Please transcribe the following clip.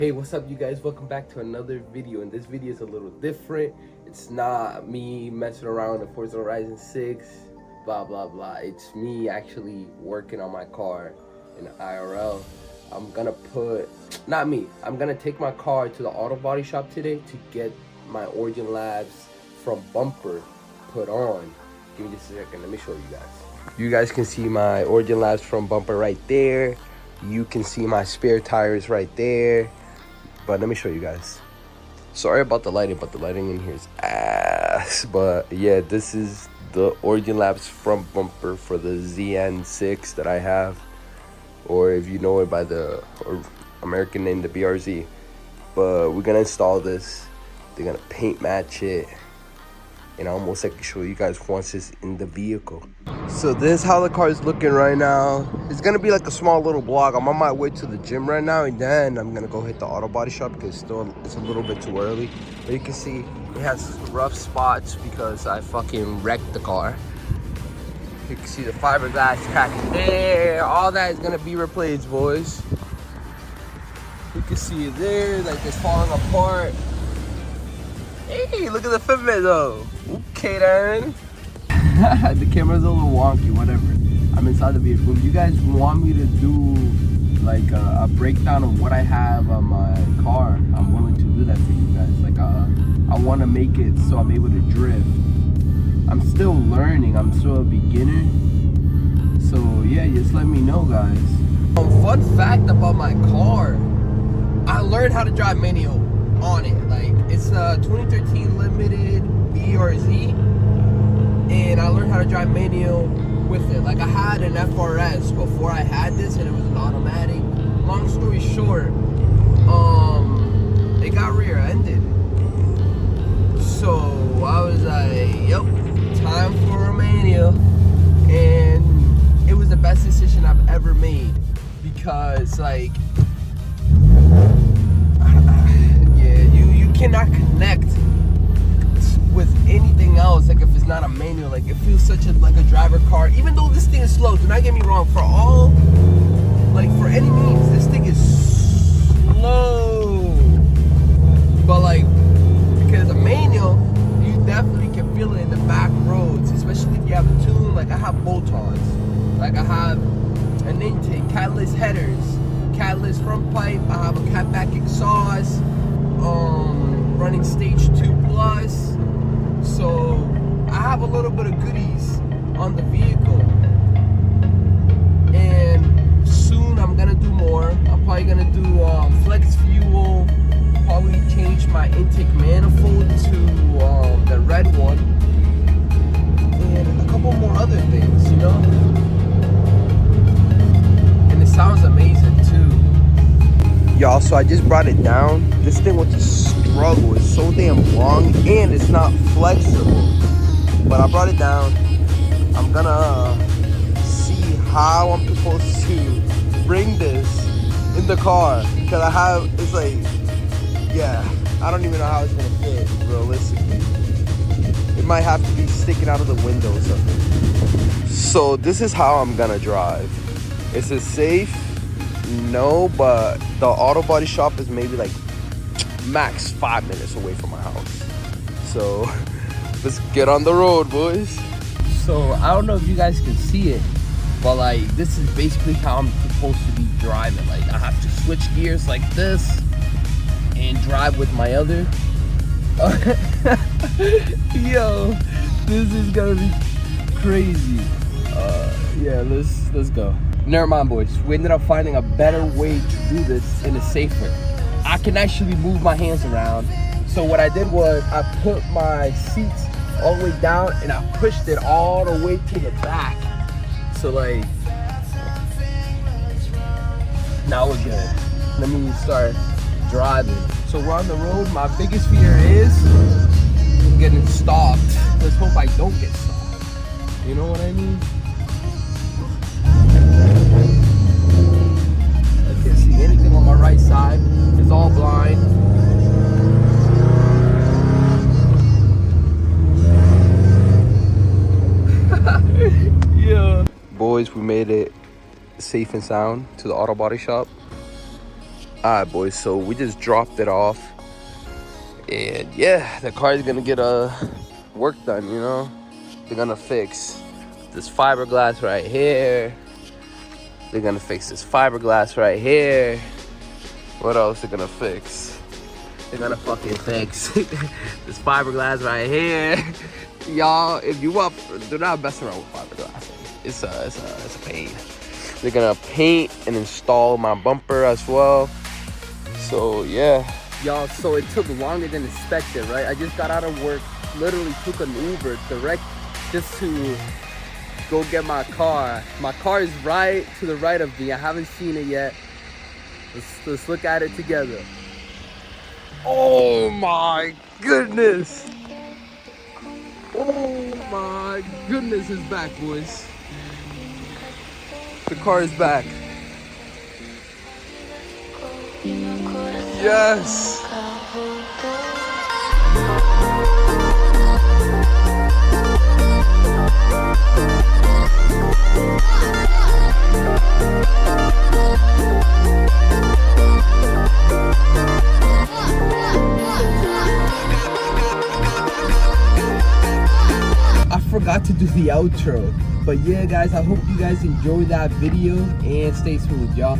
Hey, what's up you guys? Welcome back to another video, and this video is a little different. It's not me messing around with Forza Horizon 6, blah blah blah. It's me actually working on my car in IRL. I'm gonna take my car to the auto body shop today to get my Origin Labs from bumper put on. Give me just a second, let me show you guys. You guys can see my Origin Labs from bumper right there. You can see my spare tires right there. But let me show you guys. Sorry about the lighting, but the lighting in here is ass. But yeah, this is the Origin Labs front bumper for the ZN6 that I have, or if you know it by the American name, the BRZ. But we're gonna install this. They're gonna paint match it, and I almost like to show you guys once it's in the vehicle. So this is how the car is looking right now. It's gonna be like a small little vlog. I'm on my way to the gym right now, and then I'm gonna go hit the auto body shop because it's a little bit too early. But you can see it has rough spots because I fucking wrecked the car. You can see the fiberglass cracking there. All that is gonna be replaced, boys. You can see it there, like it's falling apart. Hey, look at the fitment though. Okay then. The camera's a little wonky, whatever. I'm inside the vehicle. If you guys want me to do like a breakdown of what I have on my car, I'm willing to do that for you guys. Like I want to make it so I'm able to drift. I'm still learning. I'm still a beginner. So yeah, just let me know, guys. Fun fact about my car, I learned how to drive manual on it. Like it's a 2013 limited BRZ. And I learned how to drive manual with it. Like I had an FRS before I had this, and it was an automatic. Long story short, it got rear-ended. So I was like, yep, time for a manual. And it was the best decision I've ever made because like, yeah, you cannot connect with anything else, like if it's not a manual. Like it feels such a like a driver car, even though this thing is slow. Do not get me wrong, for any means this thing is slow, but like because a manual, you definitely can feel it in the back roads, especially if you have a tune. Like I have bolt-ons, like I have an intake, catalyst headers, catalyst front pipe, I have a catback exhaust, running stage 2 plus. So I have a little bit of goodies on the vehicle, and soon I'm gonna do more. I'm probably gonna do flex fuel, probably change my intake manifold to the red one, and a couple more other things, you know. And it sounds amazing too. Y'all, so I just brought it down. This thing was a struggle. It's so damn long and it's not flexible. But I brought it down. I'm gonna see how I'm supposed to bring this in the car. Because it's like, yeah, I don't even know how it's gonna fit realistically. It might have to be sticking out of the window or something. So this is how I'm gonna drive. Is it safe? No, but the auto body shop is maybe like max 5 minutes away from my house. So let's get on the road, boys. So I don't know if you guys can see it, but like this is basically how I'm supposed to be driving. Like I have to switch gears like this and drive with my other. Yo, this is gonna be crazy. Yeah, let's go. Never mind, boys. We ended up finding a better way to do this and it's safer. I can actually move my hands around. So what I did was I put my seats all the way down and I pushed it all the way to the back. So like, now we're good. Let me start driving. So we're on the road. My biggest fear is getting stopped. Let's hope I don't get stopped. You know what I mean? I can't see anything on my right side. It's all blind. Yeah. Boys, we made it safe and sound to the auto body shop. Alright boys, so we just dropped it off. And yeah, the car is gonna get work done, you know? They're gonna fix this fiberglass right here. They're gonna fix this fiberglass right here. What else they're gonna fix? They're gonna fucking fix this fiberglass right here. Y'all, if you want, do not mess around with fiberglass. It's a pain. They're gonna paint and install my bumper as well. So yeah. Y'all, so it took longer than expected, right? I just got out of work, literally took an Uber direct just to go get my car. My car is right to the right of me. I haven't seen it yet. Let's look at it together. Oh my goodness. Oh my goodness, it's back, boys. The car is back. Yes. I forgot to do the outro, but yeah guys, I hope you guys enjoyed that video and stay smooth, y'all.